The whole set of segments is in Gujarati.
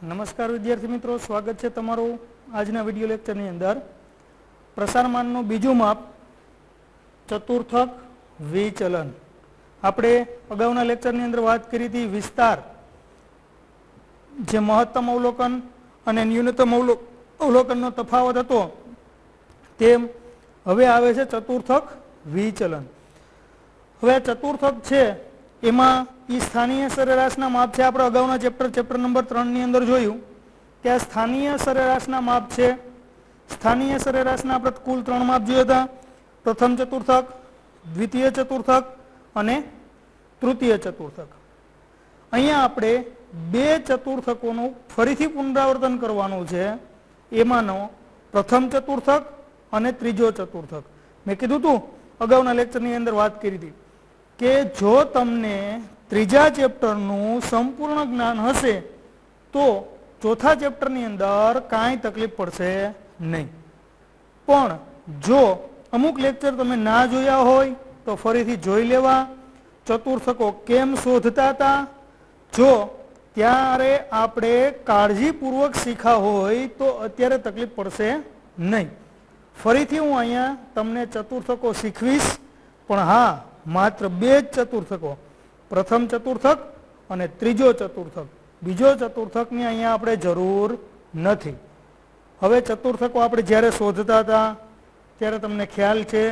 નમસ્કાર વિદ્યાર્થી મિત્રો, સ્વાગત છે તમારું આજના વિડિયો લેક્ચરની અંદર. પ્રસારમાનનું બીજું માપ ચતુર્થક વિચલન. આપણે અગાઉના લેક્ચરની અંદર વાત કરી હતી વિસ્તાર, જે મહત્તમ અવલોકન અને ન્યૂનતમ અવલોકનનો તફાવત હતો, તેમ હવે આવે છે ચતુર્થક વિચલન. હવે ચતુર્થક છે એમાં એ સ્થાનીય સરેરાશના માપ છે. આપણે અગાઉના ચેપ્ટર નંબર 3 ની અંદર જોયું કે આ સ્થાનીય સરેરાશના માપ છે. સ્થાનીય સરેરાશના આપણે કુલ 3 માપ જોયા હતા: પ્રથમ ચતુર્થક, દ્વિતીય ચતુર્થક અને તૃતીય ચતુર્થક. અહીંયા આપણે બે ચતુર્થકોનું ફરીથી પુનરાવર્તન કરવાનું છે. એમાંનો પ્રથમ ચતુર્થક અને ત્રીજો ચતુર્થક. મેં કીધું હતું અગાઉના લેક્ચરની અંદર વાત કરી હતી કે જો તમને ત્રીજા ચેપ્ટરનું સંપૂર્ણ જ્ઞાન હશે તો ચોથા ચેપ્ટરની અંદર કાંઈ તકલીફ પડશે નહીં. પણ જો અમુક લેક્ચર તમે ના જોયા હોય તો ફરીથી જોઈ લેવા. ચતુર્થકો કેમ શોધતા હતા, જો ત્યારે આપણે કાળજીપૂર્વક શીખ્યા હોય તો અત્યારે તકલીફ પડશે નહીં. ફરીથી હું અહીંયા તમને ચતુર્થકો શીખવીશ, પણ હા, માત્ર બે જ ચતુર્થકો, પ્રથમ ચતુર્થક અને ત્રીજો ચતુર્થક. બીજો ચતુર્થકની અહીંયા આપણે જરૂર નથી. હવે ચતુર્થકો આપણે જ્યારે શોધતા હતા ત્યારે તમને ખ્યાલ છે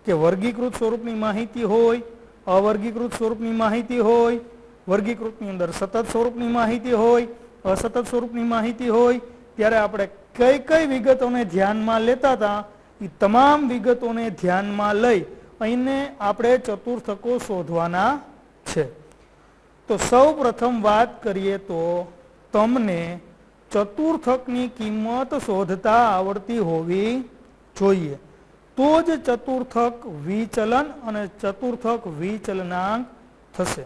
કે વર્ગીકૃત સ્વરૂપની માહિતી હોય, અવર્ગીકૃત સ્વરૂપની માહિતી હોય, વર્ગીકૃતની અંદર સતત સ્વરૂપની માહિતી હોય, અસતત સ્વરૂપની માહિતી હોય. ત્યારે આપણે કઈ કઈ વિગતોને ધ્યાનમાં લેતા હતા એ તમામ વિગતોને ધ્યાનમાં લઈ અહીંને આપણે ચતુર્થકો શોધવાના છે. તો સૌ પ્રથમ વાત કરીએ તો તમને ચતુર્થકની કિંમત શોધતા આવડતી હોવી જોઈએ, તો જ ચતુર્થક વિચલન અને ચતુર્થક વિચલનાંક થશે.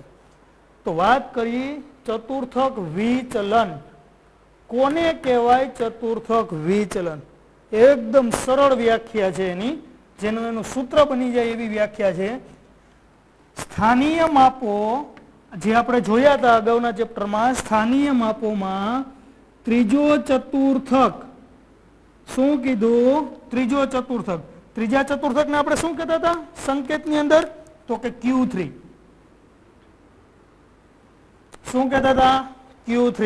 તો વાત કરીએ ચતુર્થક વિચલન. કોને કહેવાય ચતુર્થક વિચલન? એકદમ સરળ વ્યાખ્યા છે એની, જેનું એનું સૂત્ર બની જાય એવી વ્યાખ્યા છે. સ્થાનીય માપો જે આપણે જોયા હતા અગાઉના ચેપ્ટરમાં, સ્થાનીય માપોમાં ત્રીજો ચતુર્થક. શું કીધું? ત્રીજો ચતુર્થક. ત્રીજા ચતુર્થકને આપણે શું કહેતા હતા સંકેતની અંદર? તો કે Q3. શું કહેતા હતા? Q3.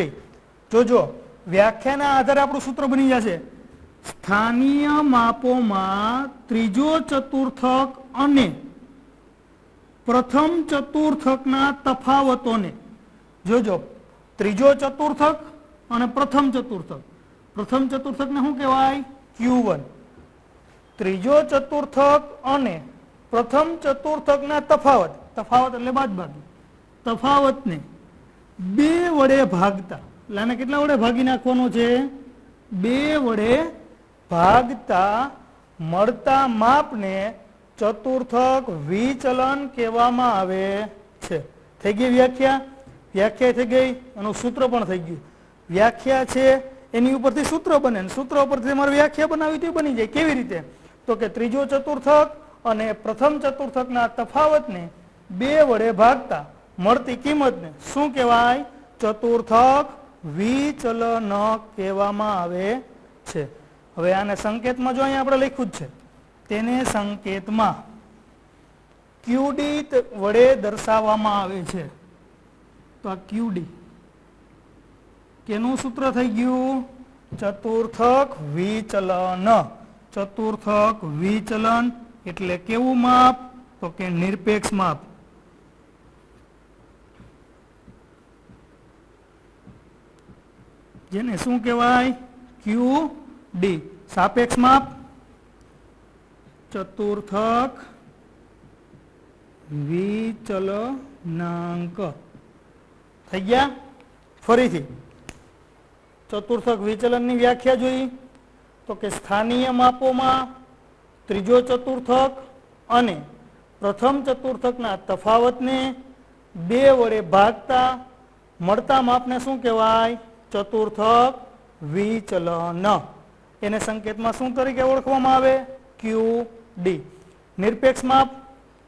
જોજો, વ્યાખ્યાના આધારે આપણું સૂત્ર બની જશે. સ્થાનીય માપોમાં ત્રીજો ચતુર્થક અને પ્રથમ ચતુર્થકના તફાવતોને. જોજો, ત્રીજો ચતુર્થક અને પ્રથમ ચતુર્થક. પ્રથમ ચતુર્થકને શું કહેવાય? Q1. ત્રીજો ચતુર્થક અને પ્રથમ ચતુર્થકના તફાવત, તફાવત એટલે બાદબાકી, તફાવતને બે વડે ભાગતા. એટલે આને કેટલા વડે ભાગી નાખવાનો છે? બે વડે ભાગતા મળતા માપને ચતુર્થક વિચલન કહેવામાં આવે છે. થઈ ગઈ વ્યાખ્યા? વ્યાખ્યા થઈ ગઈ, એનું સૂત્ર પણ થઈ ગયું. વ્યાખ્યા છે એની ઉપરથી સૂત્ર બને, સૂત્ર ઉપરથી તમારે વ્યાખ્યા બનાવી તે બની જાય. કેવી રીતે? તો કે ત્રીજો ચતુર્થક અને પ્રથમ ચતુર્થકના તફાવતને બે વડે ભાગતા મળતી કિંમતને શું કહેવાય? ચતુર્થક વિચલન કહેવામાં આવે છે. હવે આને સંકેતમાં જો અહીંયા આપણે લખ્યું જ છે, તેને સંકેતમાં QD વડે દર્શાવવામાં આવે છે. તો આ QD કેનું સૂત્ર થઈ ગયું? ચતુર્થક વિચલન. ચતુર્થક વિચલન એટલે કેવું માપ? તો કે નિરપેક્ષ માપ. જેને શું કહેવાય? QD. સાપેક્ષ માપ ચતુર્થક વિચલનાંક. થઈ ગયા? ફરીથી ચતુર્થક વિચલનની વ્યાખ્યા જોઈ તો કે સ્થાનીય માપોમાં ત્રીજો ચતુર્થક અને પ્રથમ ચતુર્થકના તફાવતને બે વડે ભાગતા મળતા માપને શું કહેવાય? ચતુર્થક વિચલન. એને સંકેતમાં શું તરીકે ઓળખવામાં આવે? QD. નિરપેક્ષ માપ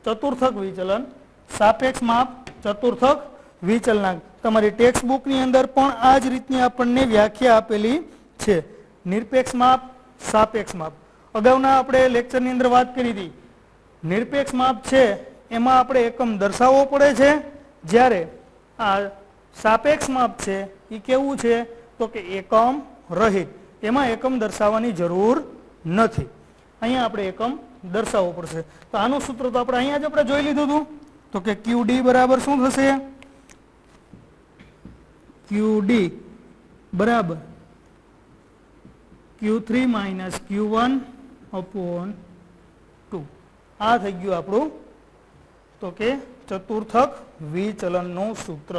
ચતુર્થક વિચલન, સાપેક્ષ માપ ચતુર્થક વિચલનાંક. તમારી ટેક્સ્ટ બુકની અંદર પણ આ જ રીતની આપણને વ્યાખ્યા આપેલી છે. નિરપેક્ષ માપ, સાપેક્ષ માપ. અગાઉના આપણે લેક્ચરની અંદર વાત કરી હતી. નિરપેક્ષ માપ છે એમાં આપણે એકમ દર્શાવવો પડે છે, જ્યારે આ સાપેક્ષ માપ છે એ કેવું છે તો કે એકમ રહિત, એમાં એકમ દર્શાવવાની જરૂર નથી. અહીંયા આપણે એકમ દર્શાવવો પડશે. તો આનું સૂત્ર તો આપણે અહીંયા જ આપણે જોઈ લીધું હતું. તો કે QD બરાબર શું થશે? QD બરાબર Q3 માઇનસ Q1 અપોન 2. આ થઈ ગયું આપણું તો કે ચતુર્થક વિચલનનું સૂત્ર.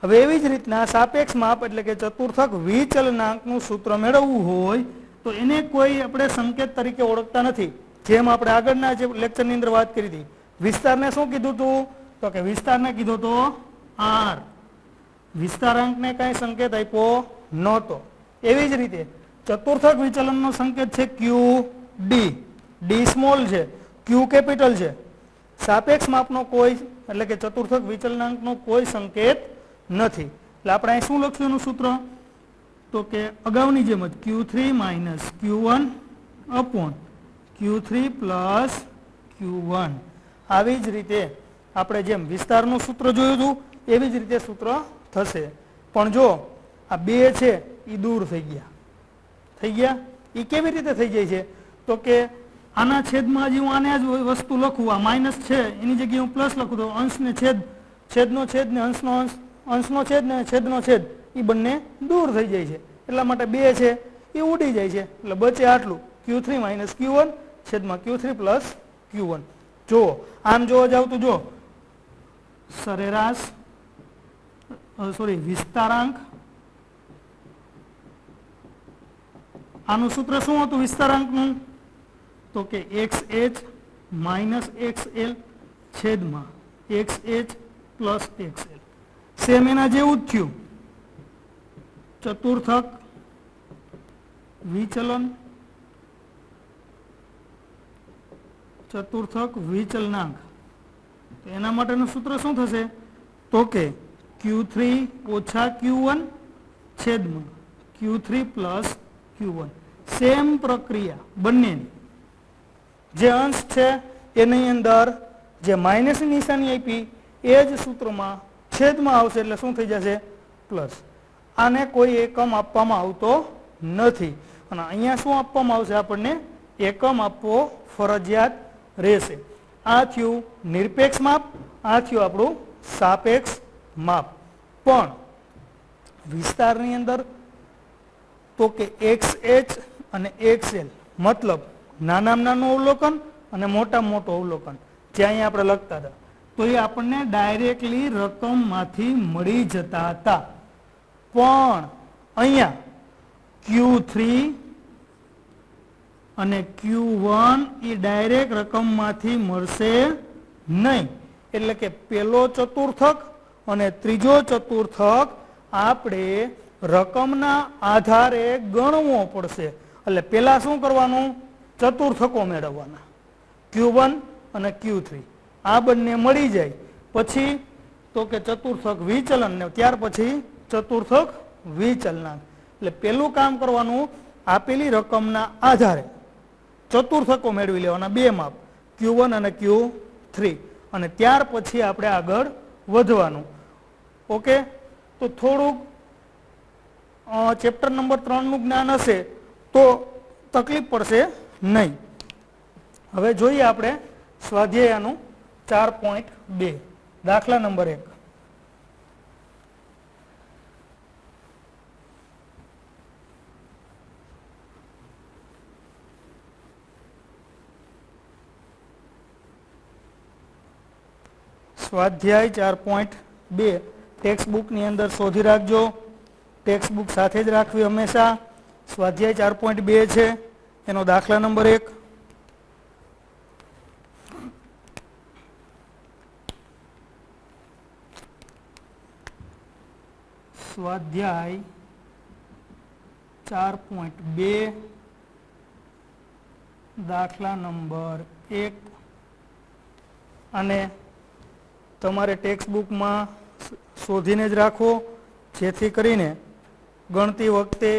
હવે એવી જ રીતના સાપેક્ષ માપ એટલે કે ચતુર્થક વિચલનાંકનું સૂત્ર મેળવવું હોય તો એને કોઈ આપણે સંકેત તરીકે ઓળખતા નથી. જેમ આપણે આગળના જે લેક્ચરની અંદર વાત કરી હતી, વિસ્તારને શું કીધું હતું તો કે વિસ્તારને કીધું તો R. વિસ્તારાંકને કઈ સંકેત આપ્યો નહોતો. એવી જ રીતે ચતુર્થક વિચલનનો સંકેત છે QD. D સ્મોલ છે, Q કેપિટલ છે. સાપેક્ષ માપનો કોઈ એટલે કે ચતુર્થક વિચલનાંકનો કોઈ સંકેત નથી. એટલે આપણે અહીં શું લખશું એનું સૂત્ર તો કે અગાઉની જેમ જ Q3 minus Q1 upon Q3 plus Q1. આવી જ રીતે આપણે જેમ વિસ્તારનું સૂત્ર જોયું હતું એવી જ રીતે સૂત્ર થશે. પણ જો આ બે છે એ દૂર થઈ ગયા. એ કેવી રીતે થઈ જાય છે તો કે આના છેદમાં હજી હું આને જ વસ્તુ લખું, આ માઇનસ છે એની જગ્યાએ હું પ્લસ લખું તો અંશને છેદ, છેદનો છેદ ને અંશનો અંશ, અંશનો છેદ ને છેદનો છેદ એ બંને દૂર થઈ જાય છે. એટલા માટે બે છે એ ઉડી જાય છે. એટલે બચે આટલું Q3 માઇનસ Q1 છેદમાં Q3 પ્લસ Q1. જુઓ આમ જોવા જાવ તો જો સરેરાશ વિસ્તારાંક, આનું સૂત્ર શું હતું વિસ્તારાંકનું તો કે XH માઇનસ XL છેદમાં XH પ્લસ XL. સેમ એના જેવું જ થયું. ચતુર્થક વિચલન, ચતુર્થક વિચલનાંક. તો એના માટેનું સૂત્ર શું થશે તો કે Q3 ઓછા Q1 છેદમાં Q3 પ્લસ Q1. સેમ પ્રક્રિયા બંનેની. જે અંશ છે એની અંદર જે માઇનસની નિશાની આપી એ જ સૂત્રમાં છેદમાં આવશે એટલે શું થઈ જશે પ્લસ. આને કોઈ એકમ આપવામાં આવતો નથી અને અહીંયા શું આપવામાં આવશે આપણને એકમ આપવો ફરજિયાત રહેશે. આ થયું નિરપેક્ષ માપ, આ થયું આપણું સાપેક્ષ માપ. પણ વિસ્તારની અંદર તો કે XH અને XL મતલબ નાનામાં નાનું અવલોકન અને મોટામાં મોટું અવલોકન જે અહીંયા આપણે લખતા હતા તો એ આપણને ડાયરેક્ટલી રકમમાંથી મળી જતા હતા. પણ અહીંયા Q3 અને Q1 એ ડાયરેક્ટ રકમમાંથી મળશે નહીં. એટલે કે પેલો ચતુર્થક અને ત્રીજો ચતુર્થક આપણે રકમના આધારે ગણવો પડશે. એટલે પેલા શું કરવાનું ચતુર્થકો મેળવવાના Q1 અને Q3. આ બંને મળી જાય પછી તો કે ચતુર્થક વિચલન ને ત્યાર પછી ચતુર્થક વિચલનાંક. એટલે પેલું કામ કરવાનું આપેલી રકમના આધારે ચતુર્થકો મેળવી લેવાના બે માપ Q1 અને Q3 અને ત્યાર પછી આપણે આગળ વધવાનું. ઓકે, તો થોડુંક ચેપ્ટર નંબર 3 નું જ્ઞાન હશે તો તકલીફ પડશે નહીં. હવે જોઈએ આપણે સ્વાધ્યાયનું 4.2 દાખલા નંબર 1. સ્વાધ્યાય 4.2 ટેક્સ્ટ બુકની અંદર શોધી રાખજો. ટેક્સ્ટ બુક સાથે જ રાખવી હંમેશા. સ્વાધ્યાય 4.2 છે એનો દાખલા નંબર 1. સ્વાધ્યાય 4.2 દાખલા નંબર 1 અને તમારે ટેક્સ્ટ બુકમાં શોધીને જ રાખવો, જેથી કરીને ગણતી વખતે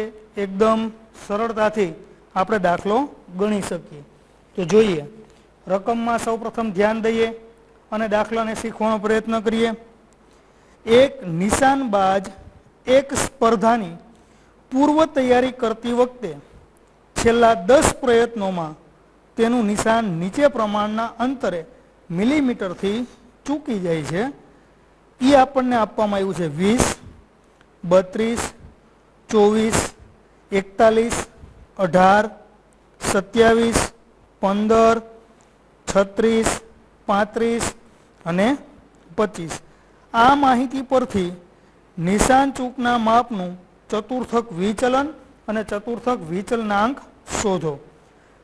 એકદમ સરળતાથી આપણે દાખલો ગણી શકીએ. તો જોઈએ, રકમમાં સૌપ્રથમ ધ્યાન દઈએ અને દાખલાને શીખવાનો પ્રયત્ન કરીએ. એક નિશાનબાજ એક સ્પર્ધાની પૂર્વ તૈયારી કરતી વખતે છેલ્લા 10 પ્રયત્નોમાં તેનું નિશાન નીચે પ્રમાણના અંતરે મિલીમીટરથી ચૂકી જાય છે. એ આપણને આપવામાં આવ્યું છે 20, 32, 24, 41, 18, 27, 15, 36, 35 અને 25. આ માહિતી પરથી નિશાન ચૂકના માપનું ચતુર્થક વિચલન અને ચતુર્થક વિચલનાંક શોધો.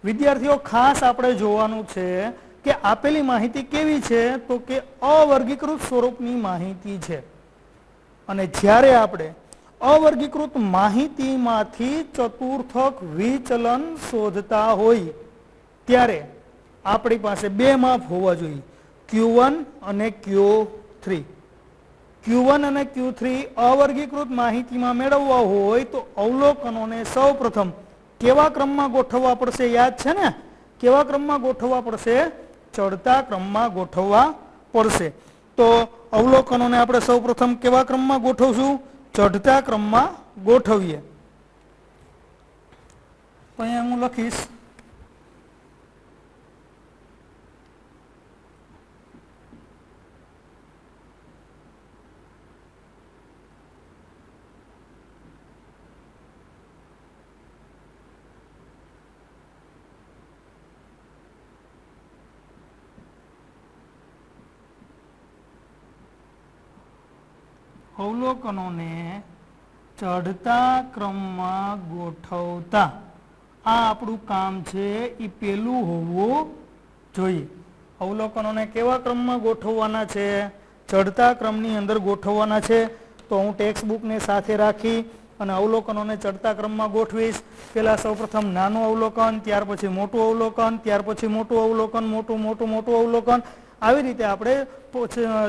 વિદ્યાર્થીઓ, ખાસ આપણે જોવાનું છે કે આપેલી માહિતી કેવી છે, તો કે અવર્ગીકૃત સ્વરૂપની માહિતી છે. અને જ્યારે આપણે અવર્ગીકૃત માહિતીમાંથી ચતુર્થક વિચલન શોધતા હોય ત્યારે આપણી પાસે બે માપ હોવા જોઈએ, Q1 અને Q3. Q1 અને Q3 અવર્ગીકૃત માહિતીમાં મેળવવા હોય તો અવલોકનોને સૌપ્રથમ કેવા ક્રમમાં ગોઠવવા પડશે? યાદ છે ને? કેવા ક્રમમાં ગોઠવવા પડશે? ચડતા ક્રમમાં ગોઠવવા પડશે. તો અવલોકનોને આપણે સૌપ્રથમ કેવા ક્રમમાં ગોઠવશું? ચડતા ક્રમમાં ગોઠવીએ. તો અહીંયા હું લખીશ અવલોકનોને ચડતા ક્રમમાં ગોઠવતા. આ આપણું કામ છે, એ પેલું હોવું જોઈએ. અવલોકનોને કેવા ક્રમમાં ગોઠવવાના છે? ચડતા ક્રમની અંદર ગોઠવવાના છે. તો હું ટેક્સ્ટ બુકને સાથે રાખી અને અવલોકનોને ચડતા ક્રમમાં ગોઠવીશ. પહેલા સૌપ્રથમ નાનું અવલોકન, ત્યાર પછી મોટું અવલોકન, ત્યાર પછી મોટું અવલોકન, મોટું અવલોકન. આવી રીતે આપણે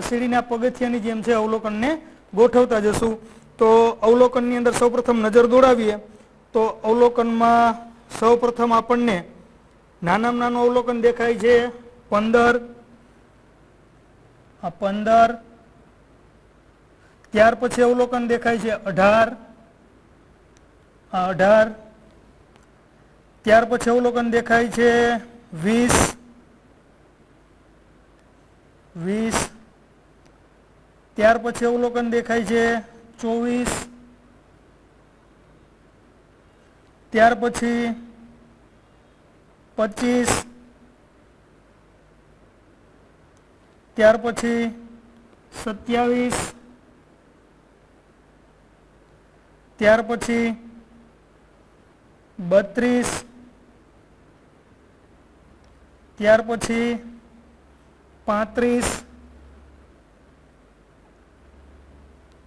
સીડીના પગથિયાની જેમ છે અવલોકનને ગોઠવતા જશું. તો અવલોકનની અંદર સૌપ્રથમ નજર દોડાવીએ તો અવલોકનમાં સૌપ્રથમ આપણને નાનામાં નાનું અવલોકન દેખાય છે 15. આ 15. ત્યાર પછી અવલોકન દેખાય છે 18. આ 18. ત્યાર પછી અવલોકન દેખાય છે 20. 20. ત્યાર પછી અવલોકન દેખાય છે 24. ત્યાર પછી 25. ત્યાર પછી 27. ત્યાર પછી 32. ત્યાર પછી 35.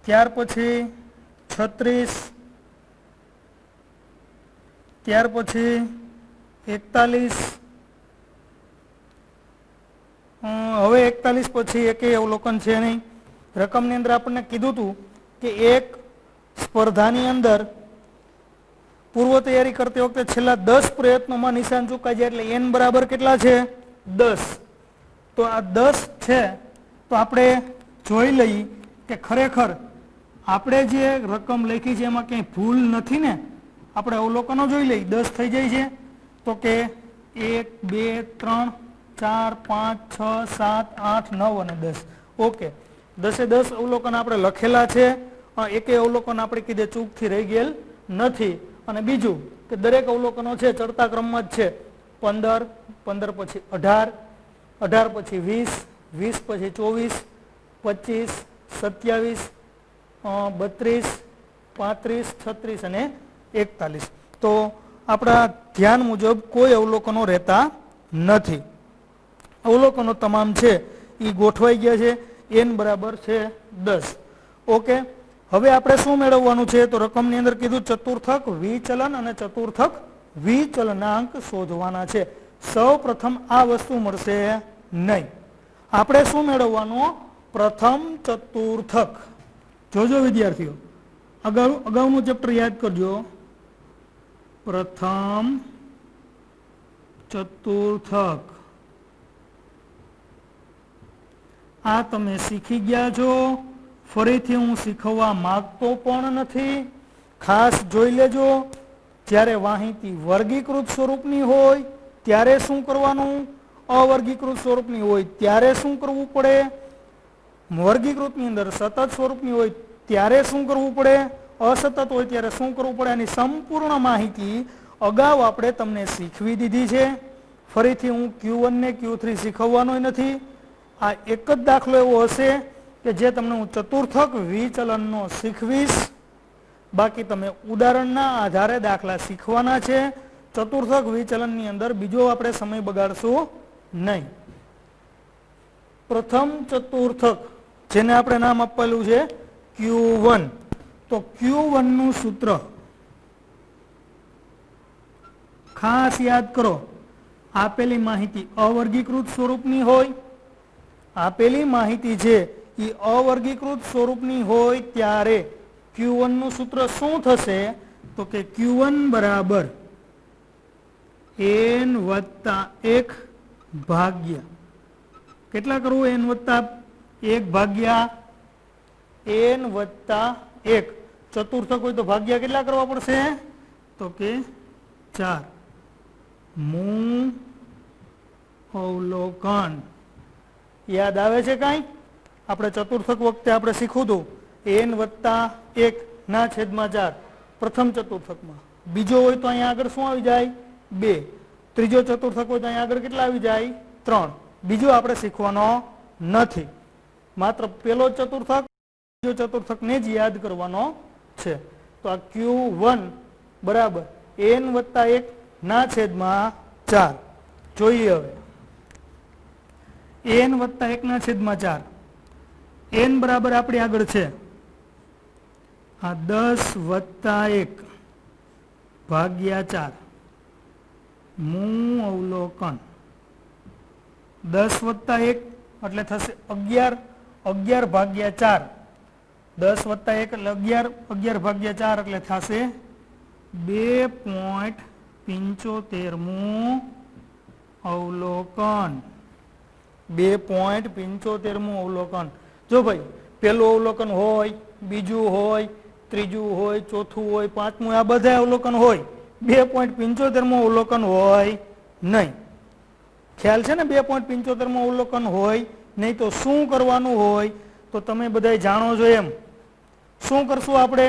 ત્યાર પછી 36. ત્યાર પછી 41. હવે 41 પછી એકેય અવલોકન છે નહીં. રકમની અંદર આપણને કીધું હતું કે એક સ્પર્ધાની અંદર પૂર્વ તૈયારી કરતી વખતે છેલ્લા 10 પ્રયત્નોમાં નિશાન ચૂકાઈ જાય એટલે n બરાબર કેટલા છે? 10. તો આ 10 છે. તો આપણે જોઈ લઈએ કે ખરેખર આપણે જે રકમ લખી છે એમાં ક્યાંય ભૂલ નથી ને? આપણે અવલોકનો જોઈ લઈએ. 10 થઈ જાય છે તો કે 1, 2, 3, 4, 5, 6, 7, 8, 9 અને 10. ઓકે, 10 અવલોકન આપણે લખેલા છે. એકેય અવલોકન આપણે કીધે ચૂકથી રહી ગયેલ નથી. અને બીજું કે દરેક અવલોકનો છે ચડતા ક્રમમાં જ છે. 15, 15 પછી 18, 18 પછી 20, 20 પછી 24, 25, 27, 32, 35, 36 અને 41. તો આપણા ધ્યાન મુજબ કોઈ અવલોકનો રહેતા નથી. અવલોકનો તમામ છે એ ગોઠવાઈ ગયા છે. n બરાબર છે 10. ઓકે, હવે આપણે શું મેળવવાનું છે? તો રકમની અંદર કીધું ચતુર્થક વિચલન અને ચતુર્થક વિચલનાંક શોધવાના છે. સૌ પ્રથમ આ વસ્તુ મળશે નહીં. આપણે શું મેળવવાનું? પ્રથમ ચતુર્થક. જોજો વિદ્યાર્થીઓ, અગાઉનું ચેપ્ટર યાદ કરજો. પ્રથમ ચતુર્થક આ તમે શીખી ગયા છો. ફરીથી હું શીખવવા માંગતો પણ નથી. ખાસ જોઈ લેજો, જ્યારે માહિતી વર્ગીકૃત સ્વરૂપની હોય ત્યારે શું કરવાનું, અવર્ગીકૃત સ્વરૂપની હોય ત્યારે શું કરવું પડે, વર્ગીકૃતની અંદર સતત સ્વરૂપની હોય ત્યારે શું કરવું પડે, અસતત હોય ત્યારે શું કરવું પડે, એની સંપૂર્ણ માહિતી અગાઉ આપણે તમને શીખવી દીધી છે. ફરીથી હું Q1 ને Q3 શીખવવાનો નથી. આ એક જ દાખલો એવો હશે કે જે તમને હું ચતુર્થક વિચલનનો શીખવીશ. બાકી તમે ઉદાહરણના આધારે દાખલા શીખવાના છે. ચતુર્થક વિચલનની અંદર બીજો આપણે સમય બગાડશું નહીં. પ્રથમ ચતુર્થક જેને આપણે નામ આપેલું છે Q1. તો Q1 નું સૂત્ર ખાસ યાદ કરો. આપેલી માહિતી અવર્ગીકૃત સ્વરૂપની હોય, આપેલી માહિતી છે એ અવર્ગીકૃત સ્વરૂપની હોય ત્યારે Q1 નું સૂત્ર શું થશે, તો કે Q1 બરાબર n વત્તા 1 ભાગ્યા કેટલા કરવું, n વત્તા 1 ભાગ્યા n વત્તા 1. ચતુર્થક હોય તો ભાગ્યા કેટલા કરવા પડશે, તો કે 4. મૂ અવલોકન યાદ આવે છે કાંઈ? આપણે ચતુર્થક વખતે આપણે શીખવું હતું n વત્તા 1 ના છેદમાં 4 પ્રથમ ચતુર્થકમાં. બીજો હોય તો અહીંયા આગળ શું આવી જાય, 2. ત્રીજો ચતુર્થક હોય તો અહીંયા આગળ કેટલા આવી જાય, 3. બીજો આપણે શીખવાનો નથી, માત્ર પેલો ચતુર્થક બીજો ચતુર્થકને જ યાદ કરવાનો છે. તો આ Q1 બરાબર n વત્તા 1 ના છેદમાં 4. જોઈએ હવે n વત્તા 1 ના છેદમાં 4. n બરાબર આપણી આગળ છે આ 10 વત્તા 1 ભાગ્યા 4. મૂ અવલોકન 10 વત્તા 1 એટલે થશે 11. 11 ભાગ્યા 4. 10 વત્તા 1 એટલે 11. 11 ભાગ્યા 4 એટલે થશે 2.75મું અવલોકન. 2.75મું અવલોકન. જો ભાઈ પહેલું અવલોકન હોય, બીજું હોય, ત્રીજું હોય, ચોથું હોય, પાંચમું, આ બધા અવલોકન હોય. 2.75મું અવલોકન હોય નહીં. ખ્યાલ છે ને? 2.75મું અવલોકન હોય નહીં તો શું કરવાનું હોય, તો તમે બધા જાણો છો એમ. શું કરશું આપણે?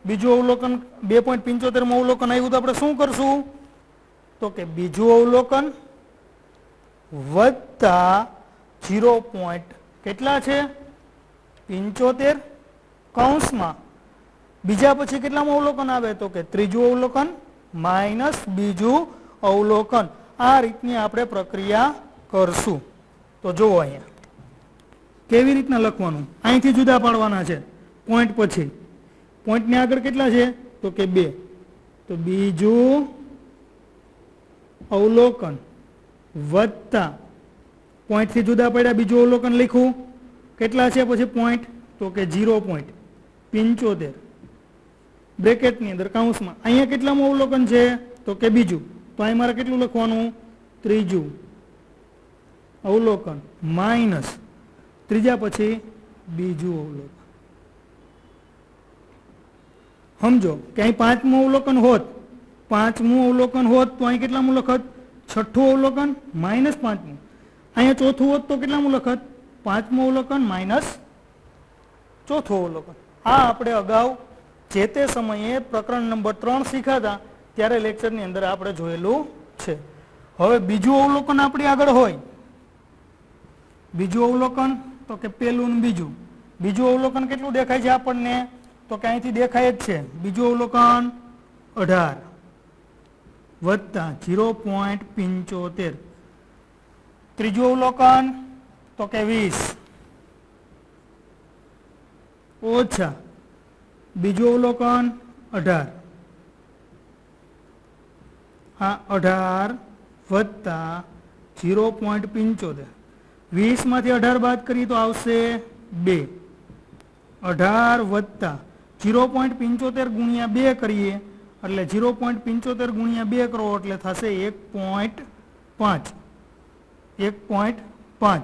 બીજું અવલોકન 2.75મું અવલોકન આવ્યું તો આપણે શું કરશું, તો કે બીજું અવલોકન વત્તા 0. કેટલા છે, 75 કૌંસમાં. બીજા પછી કેટલામાં અવલોકન આવે, તો કે ત્રીજું અવલોકન માઇનસ બીજું અવલોકન. આ રીતની આપણે પ્રક્રિયા કરશું. તો જુઓ અહીંયા કેવી રીતના લખવાનું, અહીંથી જુદા પાડવાના છે પોઈન્ટ પછી. પોઈન્ટની આગળ કેટલા છે, તો કે 2. તો બીજું અવલોકન વત્તા પોઈન્ટથી જુદા પડ્યા બીજું અવલોકન લખ્યું. કેટલા છે પછી પોઈન્ટ, તો કે 0.75 બ્રેકેટની અંદર કૌંસમાં. અહીંયા કેટલામાં અવલોકન છે, તો કે બીજું. તો અહીં મારે કેટલું લખવાનું, ત્રીજું અવલોકન માઇનસ ત્રીજા પછી બીજું અવલોકન. સમજો કે અહીં પાંચમું અવલોકન હોત, પાંચમું અવલોકન હોત તો અહીં કેટલામું લખત, છઠ્ઠું અવલોકન માઇનસ પાંચમું. અહીંયા ચોથું હોત તો કેટલામું લખત, પાંચમું અવલોકન માઇનસ ચોથું અવલોકન. આ આપણે અગાઉ જે તે સમયે પ્રકરણ નંબર 3 શીખ્યા ત્યારે લેક્ચરની અંદર આપણે જોયેલું છે. હવે બીજું અવલોકન આપણી આગળ હોય, બીજું અવલોકન તો કે પેલું ને બીજું. બીજું અવલોકન કેટલું દેખાય છે આપણને, તો કે અહીંથી દેખાય જ છે. બીજું અવલોકન 18 વત્તા 0.75. ત્રીજું અવલોકન તો કે 20 ઓછા બીજું અવલોકન 18. આ 18 વત્તા 0.75. 20 માંથી 18 બાદ કરીએ તો આવશે 2. 18 વત્તા 0.75 ગુણ્યા 2 કરીએ એટલે 0.75 ગુણ્યા 2 કરો એટલે થશે 1.5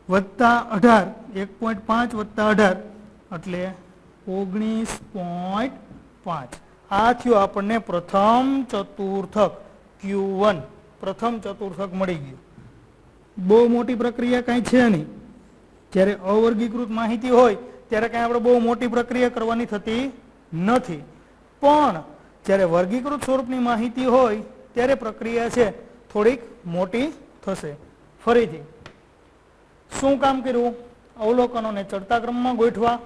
વત્તા 18 1.5 વત્તા 18 એટલે 19.5 આ થયો આપણને પ્રથમ ચતુર્થક Q1 પ્રથમ ચતુર્થક મળી ગયું. બહુ મોટી પ્રક્રિયા કાંઈ છે નહીં. જ્યારે અવર્ગીકૃત માહિતી હોય ત્યારે કાંઈ આપણે બહુ મોટી પ્રક્રિયા કરવાની થતી નથી, પણ જ્યારે વર્ગીકૃત સ્વરૂપની માહિતી હોય ત્યારે પ્રક્રિયા છે થોડીક મોટી થશે. ફરીથી શું કામ કર્યું? અવલોકનોને ચડતા ક્રમમાં ગોઠવા.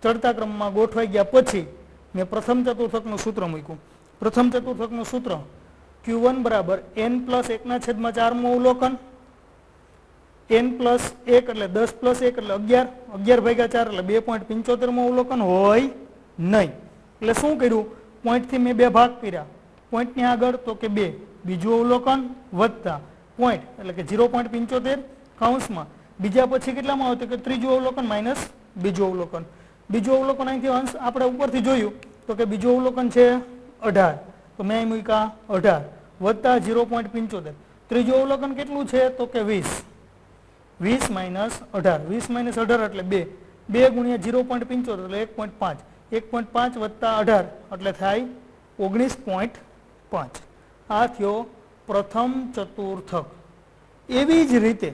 ચડતા ક્રમમાં ગોઠવાઈ ગયા પછી મેં પ્રથમ ચતુર્થકનું સૂત્ર મૂક્યું. પ્રથમ ચતુર્થકનું સૂત્ર Q1 બરાબર n પ્લસ 1/4 અવલોકન. n પ્લસ 1 એટલે 10 પ્લસ 1 એટલે 11, 11/4 એટલે 2.75 અવલોકન હોય નહીં. એટલે શું કર્યું? પોઈન્ટથી મેં બે ભાગ કર્યા. પોઈન્ટની આગળ તો કે 2 બીજું અવલોકન વત્તા પોઈન્ટ એટલે કે 0.75 કૌંસમાં બીજા પછી કેટલામાં આવે તો કે ત્રીજું અવલોકન માઇનસ બીજું અવલોકન. બીજું અવલોકન અહીંથી અંશ આપણે ઉપરથી જોયું તો કે બીજું અવલોકન છે 18, તો મેં અહીં મૂક્યા 18 વત્તા 0.75. ત્રીજું અવલોકન કેટલું છે તો કે 20, 20 માઇનસ 18, 20 માઇનસ 18 એટલે 2, 2 ગુણ્યા 0.75 એટલે 1.5, 1.5 વત્તા 18 એટલે થાય 19.5. આ થયો પ્રથમ ચતુર્થક. એવી જ રીતે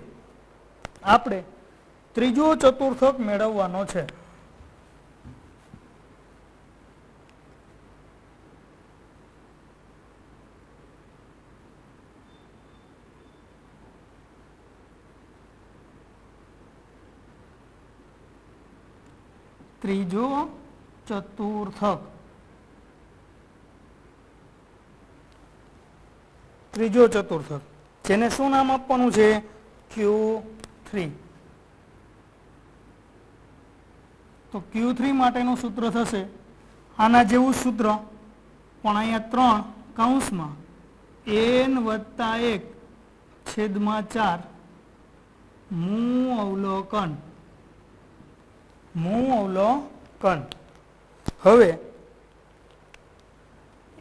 આપણે ત્રીજો ચતુર્થક મેળવવાનો છે. ત્રીજો ચતુર્થક. ત્રીજો ચતુર્થક જેને શું નામ આપવાનું છે? Q3. તો Q3 માટેનું સૂત્ર થશે આના જેવું સૂત્ર, પણ અહીંયા 3 કૌંસમાં n વત્તા 1/4 મું અવલોકન. હવે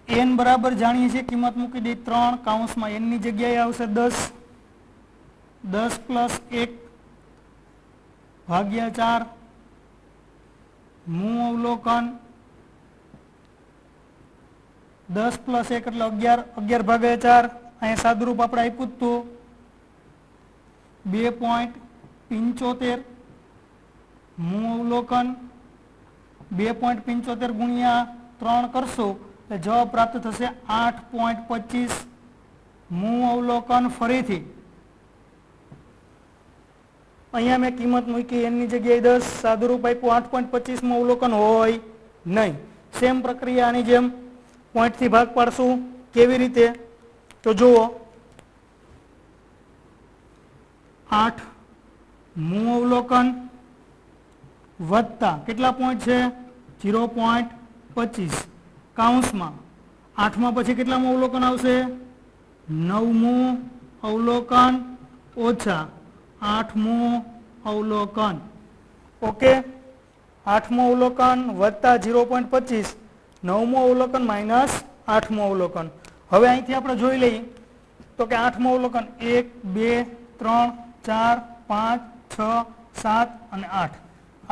n બરાબર જાણીએ છીએ, કિંમત મૂકી દઈએ 3 કૌંસમાં n ની જગ્યાએ આવશે 10, 10 પ્લસ 1/4 મું અવલોકન. 10 પ્લસ 1 એટલે 11, 11/4 અહીંયા સાદુરૂપ આપણે આપ્યું હતું 2.75 મું અવલોકન. 2.75 ગુણ્યા 3 કરશો એટલે જવાબ પ્રાપ્ત થશે 8.25 મું અવલોકન. ફરીથી અહીંયા મેં કિંમત મૂકી n ની જગ્યાએ 10, સાદુરૂપ આપ્યું 8.25 મું અવલોકન હોય નહીં. સેમ પ્રક્રિયા આની જેમ પોઈન્ટથી ભાગ પાડશું. કેવી રીતે? તો જુઓ, 8 મું અવલોકન વત્તા કેટલા પોઈન્ટ છે? 0.25 કૌંસમાં 8માં પછી કેટલામું અવલોકન આવશે? 9મું અવલોકન ઓછા 8મું અવલોકન. ઓકે, 8મું અવલોકન વત્તા 0.25, 9મું અવલોકન માઇનસ 8મું અવલોકન. હવે અહીંથી આપણે જોઈ લઈએ તો કે 8મું અવલોકન 1, 2, 3, 4, 5, 6, 7 અને 8.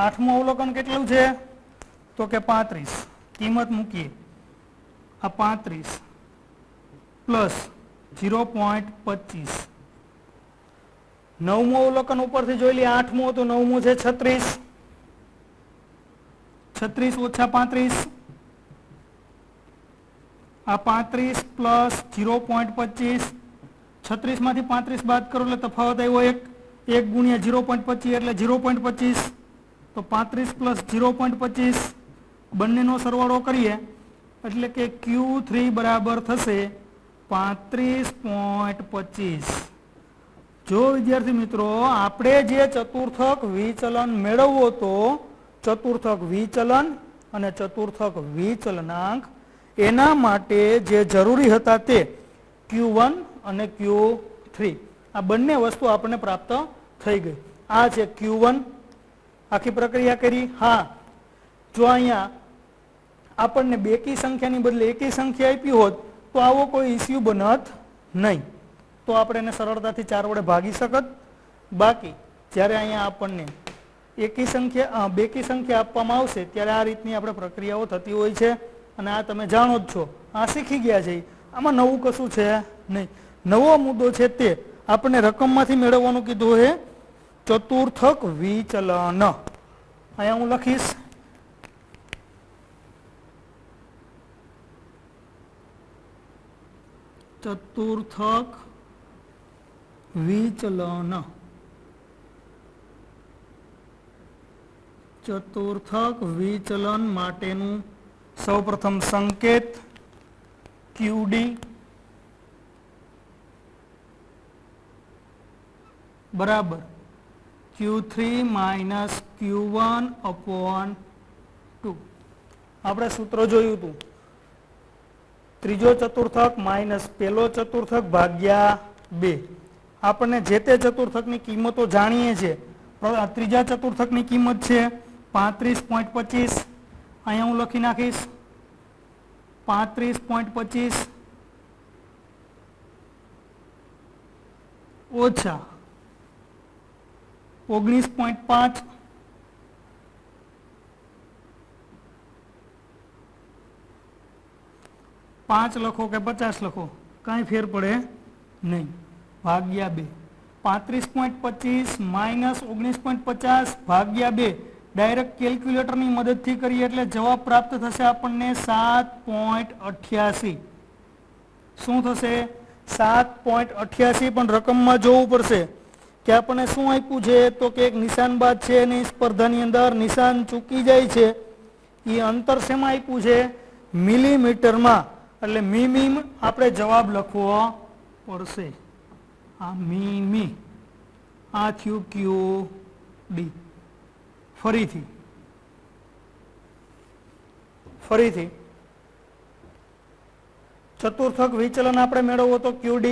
8મું અવલોકન કેટલું છે તો કે 35. કિંમત મૂકીએ, આ 35 પ્લસ 0.25. 9મું અવલોકન ઉપરથી જોઈ લઈએ, 8મું તો 9મું છે 36, 36 ઓછા 35, આ 35 પ્લસ 0.25. 36 માંથી 35 બાદ કરો એટલે તફાવત આવ્યો 1 ગુણ્યા 0.25 એટલે 0.25. તો 35 પ્લસ 0.25 બંનેનો સરવાળો કરીએ એટલે કે Q3 બરાબર થશે 35.25. જો વિદ્યાર્થી મિત્રો આપણે જે ચતુર્થક વિચલન મેળવવો તો ચતુર્થક વિચલન અને ચતુર્થક વિચલનાંક, એના માટે જે જરૂરી હતા તે Q1 અને Q3, આ બંને વસ્તુ આપણને પ્રાપ્ત થઈ ગઈ. આ છે Q1 આખી પ્રક્રિયા કરી. હા, જો અહીંયા આપણને બેકી સંખ્યાની બદલે એકી સંખ્યા આપી હોત તો આવો કોઈ ઇસ્યુ બનત નહીં, તો આપણે એને સરળતાથી 4 વડે ભાગી શકત. બાકી જ્યારે અહીંયા આપણને એકી સંખ્યા બેકી સંખ્યા આપવામાં આવશે ત્યારે આ રીતની આપણે પ્રક્રિયાઓ થતી હોય છે, અને આ તમે જાણો જ છો, આ શીખી ગયા છે. આમાં નવું કશું છે નહીં. નવો મુદ્દો છે તે આપણને રકમમાંથી મેળવવાનું કીધું છે ચતુર્થક વિચલન. અહીંયા હું લખીશ ચતુર્થક વિચલન. ચતુર્થક વિચલન માટેનું સૌપ્રથમ સંકેત QD બરાબર Q3 માઇનસ Q1 અપોન 2. આપણે સૂત્ર જોયું હતું, ત્રીજો ચતુર્થક માઇનસ પહેલો ચતુર્થક ભાગ્યા 2. આપણને જે તે ચતુર્થકની કિંમતો જાણીએ છીએ. ત્રીજા ચતુર્થકની કિંમત છે 35.25. અહીંયા હું લખી નાખીશ 35.25 ઓછા 19.5 5 લખો કે 50 લખો કાંઈ ફેર પડે નહીં, ભાગ્યા 2. 35.25 માઇનસ 19.50 ભાગ્યા 2 ડાયરેક્ટ કેલ્ક્યુલેટરની મદદથી કરીએ એટલે જવાબ પ્રાપ્ત થશે આપણને 7.88. શું થશે? 7.88. પણ રકમમાં જોવું પડશે કે આપણને શું આપ્યું છે, તો કે એક નિશાનબાદ છે એની સ્પર્ધાની અંદર નિશાન ચૂકી જાય છે. એ અંતર શેમાં આપ્યું છે? મિલીમીટરમાં. એટલે મી આપણે જવાબ લખવો પડશે. આ મી આ થયું QD. ફરીથી ચતુર્થક વિચલન આપણે મેળવવો તો QD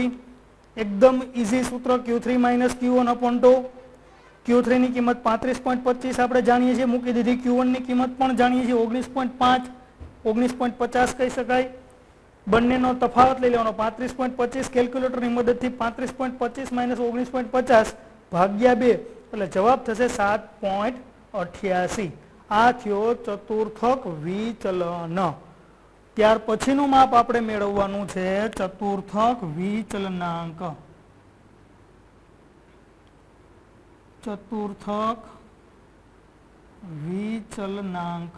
એકદમ ઈઝી સૂત્ર Q3 minus Q1 upon 2. Q3 ની કિંમત 35.25 આપણે જાણીએ છીએ, મૂકી દીધી. Q1 ની કિંમત પણ જાણીએ છીએ 19.5, 19.50 કહી શકાય. બંનેનો તફાવત લઈ લેવાનો 35.25. કેલ્ક્યુલેટરની મદદથી 35.25 માઇનસ 19.50 ભાગ્યા 2 એટલે જવાબ થશે 7.88. આ થયો ચતુર્થક વિચલન. ત્યાર પછીનું માપ આપણે મેળવવાનું છે ચતુર્થક વિચલનાંક. ચતુર્થક વિચલનાંક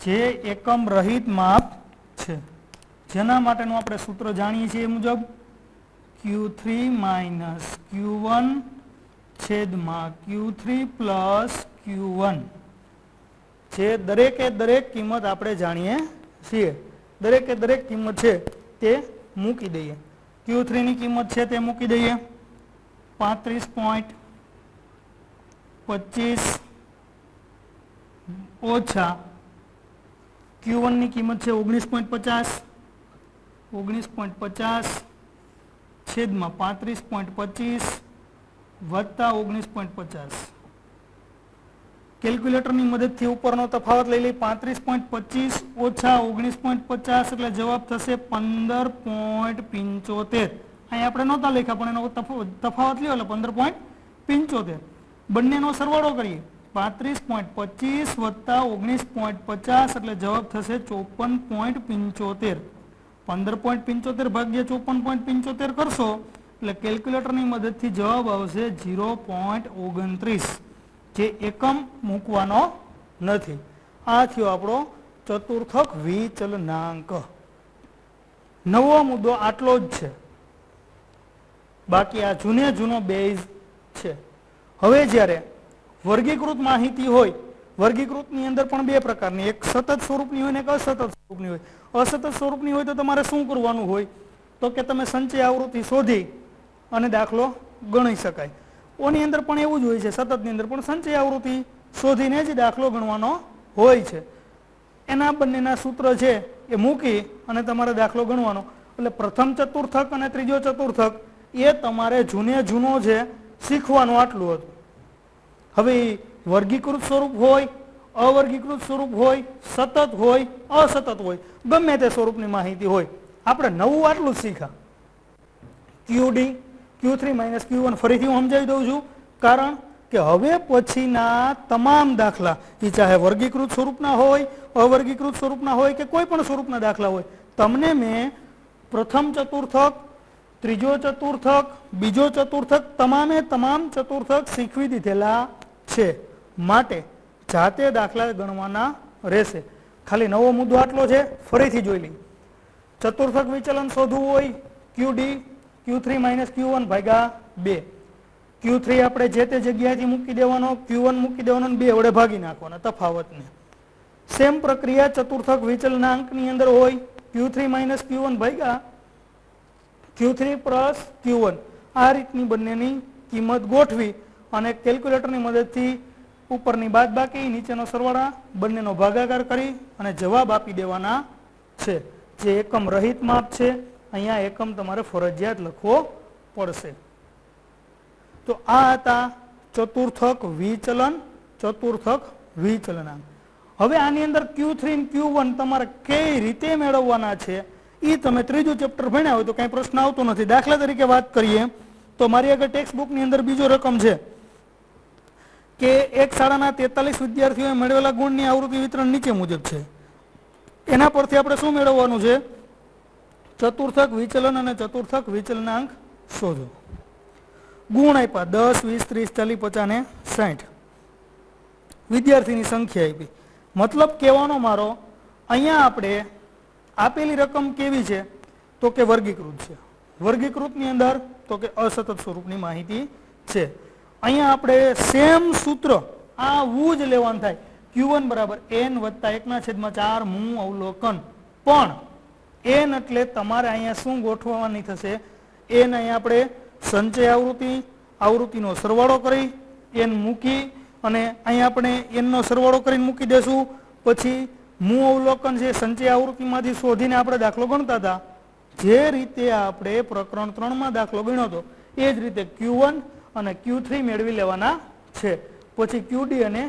જે એકમ રહિત માપ છે, જેના માટેનું આપણે સૂત્ર જાણીએ છીએ એ મુજબ Q3 માઇનસ Q1 છેદમાં Q3 પ્લસ Q1. જે દરેકે દરેક કિંમત આપણે જાણીએ છીએ. દરેકે દરેક કિંમત છે તે મૂકી દઈએ. Q3 ની કિંમત છે તે મૂકી દઈએ 35.25 ઓછા Q1 ની કિંમત છે 19.50, 19.50 છેદમાં 35.25 વત્તા 19.50. કેલ્ક્યુલેટરની મદદથી ઉપરનો તફાવત લઈ લઈ 35.25 ઓછા 19.50 એટલે જવાબ થશે 15.75. અહીં આપણે નહોતા લખ્યા પણ એનો તફાવત લ્યો એટલે 15.75. બંનેનો સરવાળો કરીએ 35.25 વત્તા 19.50 એટલે જવાબ થશે 54.75. 15.75 ભાગ્યા 54.75 કરશો એટલે કેલ્ક્યુલેટરની મદદથી જવાબ આવશે 0.29, જે એકમ મૂકવાનો નથી. આ થયો આપણો ચતુર્થક વિચલનાંક. નવો મુદ્દો આટલો જ છે, બાકી આ જૂનો બેઝ છે. હવે જ્યારે વર્ગીકૃત માહિતી હોય, વર્ગીકૃતની અંદર પણ બે પ્રકારની, એક સતત સ્વરૂપની હોય ને એક અસતત સ્વરૂપની હોય. અસતત સ્વરૂપની હોય તો તમારે શું કરવાનું હોય, તો કે તમે સંચય આવૃત્તિ શોધી અને દાખલો ગણી શકાય. ઓની અંદર પણ એવું જ હોય છે, સતતની અંદર પણ સંચય આવૃત્તિ શોધીને જ દાખલો ગણવાનો હોય છે. એના બંનેના સૂત્ર છે એ મૂકી અને તમારે દાખલો ગણવાનો. એટલે પ્રથમ ચતુર્થક અને ત્રીજો ચતુર્થક એ તમારે જૂનો છે શીખવાનું આટલું હતું. હવે વર્ગીકૃત સ્વરૂપ હોય, અવર્ગીકૃત સ્વરૂપ હોય, સતત હોય, અસતત હોય, ગમે તે સ્વરૂપની માહિતી હોય, આપણે નવું આટલું જ શીખ્યા. QD Q3 માઇનસ Q1 ફરીથી હું સમજાવી દઉં છું, કારણ કે હવે પછીના તમામ દાખલા એ ચાહે વર્ગીકૃત સ્વરૂપના હોય, અવર્ગીકૃત સ્વરૂપના હોય કે કોઈ પણ સ્વરૂપના દાખલા હોય, તમને મેં પ્રથમ ચતુર્થક, ત્રીજો ચતુર્થક, બીજો ચતુર્થક, તમામે તમામ ચતુર્થક શીખવી દીધેલા છે. માટે જાતે દાખલા ગણવાના રહેશે. ખાલી નવો મુદ્દો આટલો છે, ફરીથી જોઈ લઈએ. ચતુર્થક વિચલન શોધવું હોય, QD Q3 માઇનસ Q1 ભાગ્યા 2. Q3 આપણે જે તે જગ્યાએથી મૂકી દેવાનો, Q1 મૂકી દેવાનો, 2 વડે ભાગી નાખવાના તફાવતને. સેમ પ્રક્રિયા ચતુર્થક વિચલનાંકની અંદર હોય, Q3 માઇનસ Q1 ભાગ્યા Q3 પ્લસ Q1. આ રીતની બંનેની કિંમત ગોઠવી અને કેલ્ક્યુલેટરની મદદથી ઉપરની બાદબાકી, નીચેનો સરવાળા, બંનેનો ભાગાકાર કરી અને જવાબ આપી દેવાના છે. જે એકમ રહિત માપ છે, અહીંયા એકમ તમારે ફરજિયાત લખવો પડશે. તો આ હતા ચતુર્થક વિચલન, ચતુર્થક વિચલનાંક. હવે આની અંદર Q3 અને Q1 તમારે કઈ રીતે મેળવવાના છે એ તમે ત્રીજું ચેપ્ટર ભણ્યા હોય તો કઈ પ્રશ્ન આવતો નથી. દાખલા તરીકે વાત કરીએ તો મારી આગળ ટેક્સ્ટ બુકની અંદર બીજો રકમ છે કે એક શાળાના 43 વિદ્યાર્થીઓએ મેળવેલા ગુણની આવૃત્તિ વિતરણ નીચે મુજબ છે. એના પરથી આપણે શું મેળવવાનું છે? ચતુર્થક વિચલન અને ચતુર્થક વિચલનાંક શોધો. ગુણ આપ્યા 10, 20, 30, 40, 50 ને 60. વિદ્યાર્થીની સંખ્યા આપી. મતલબ કહેવાનો મારો, અહીંયા આપણે આપેલી રકમ કેવી છે તો કે વર્ગીકૃત છે. વર્ગીકૃતની અંદર તો કે અસતત સ્વરૂપની માહિતી છે. અહીંયા આપણે સેમ સૂત્ર આવું જ લેવાનું થાય. Q1 બરાબર n વત્તા 1/4 મું અવલોકન. પણ n એટલે તમારે અહીંયા શું ગોઠવવાની થશે? n અહીંયા આપણે સંચય આવૃત્તિ, આવૃત્તિનો સરવાળો કરી n મૂકી અને અહીંયા આપણે n નો સરવાળો કરીને મૂકી દેશું. પછી મું અવલોકન છે સંચય આવૃત્તિમાંથી શોધીને આપણે દાખલો ગણતા હતા. જે રીતે આપણે પ્રકરણ 3 માં દાખલો ગણ્યો હતો એ જ રીતે Q1 અને Q3 મેળવી લેવાના છે. પછી QD અને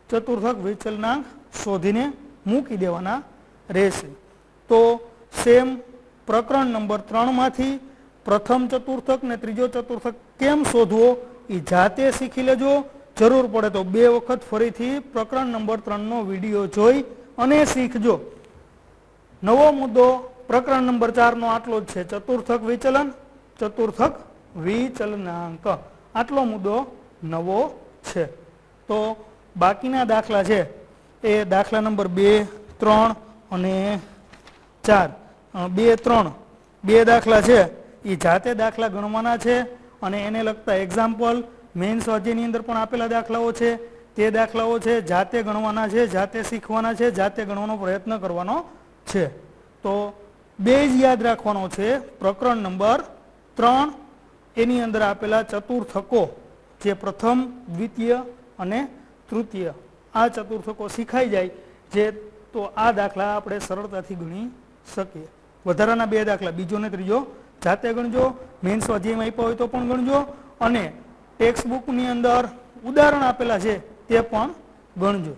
ચતુર્થક વિચલનાંક શોધીને મૂકી દેવાના રહેશે. તો સેમ પ્રકરણ નંબર 3 માંથી પ્રથમ ચતુર્થક ને ત્રીજો ચતુર્થક કેમ શોધવો એ જાતે શીખી લેજો. જરૂર પડે તો 2 વખત ફરીથી પ્રકરણ નંબર 3 નો વિડીયો જોઈ અને શીખજો. નવો મુદ્દો પ્રકરણ નંબર 4 નો આટલો જ છે, ચતુર્થક વિચલન, ચતુર્થક વિચલનાંક. આટલો મુદ્દો નવો છે. તો બાકીના દાખલા છે એ દાખલા નંબર 2, 3 અને 4, 2, 3, 2 દાખલા છે એ જાતે દાખલા ગણવાના છે અને એને લગતા એક્ઝામ્પલ મેઇન સ્વાધ્યાયની અંદર પણ આપેલા દાખલાઓ છે. તે દાખલાઓ છે જાતે ગણવાના છે, જાતે શીખવાના છે, જાતે ગણવાનો પ્રયત્ન કરવાનો છે. તો 2 જ યાદ રાખવાનો છે. પ્રકરણ નંબર 3 એની અંદર આપેલા ચતુર્થકો જે પ્રથમ, દ્વિતીય અને તૃતીય, આ ચતુર્થકો શીખાઈ જાય જે તો આ દાખલા આપણે સરળતાથી ગણી શકીએ. વધારાના 2 દાખલા બીજો ને ત્રીજો જાતે ગણજો. મેઇન સ્વાધ્યાયમાં આપ્યા હોય તો પણ ગણજો અને ટેક્સ્ટ બુકની અંદર ઉદાહરણ આપેલા છે તે પણ ગણજો.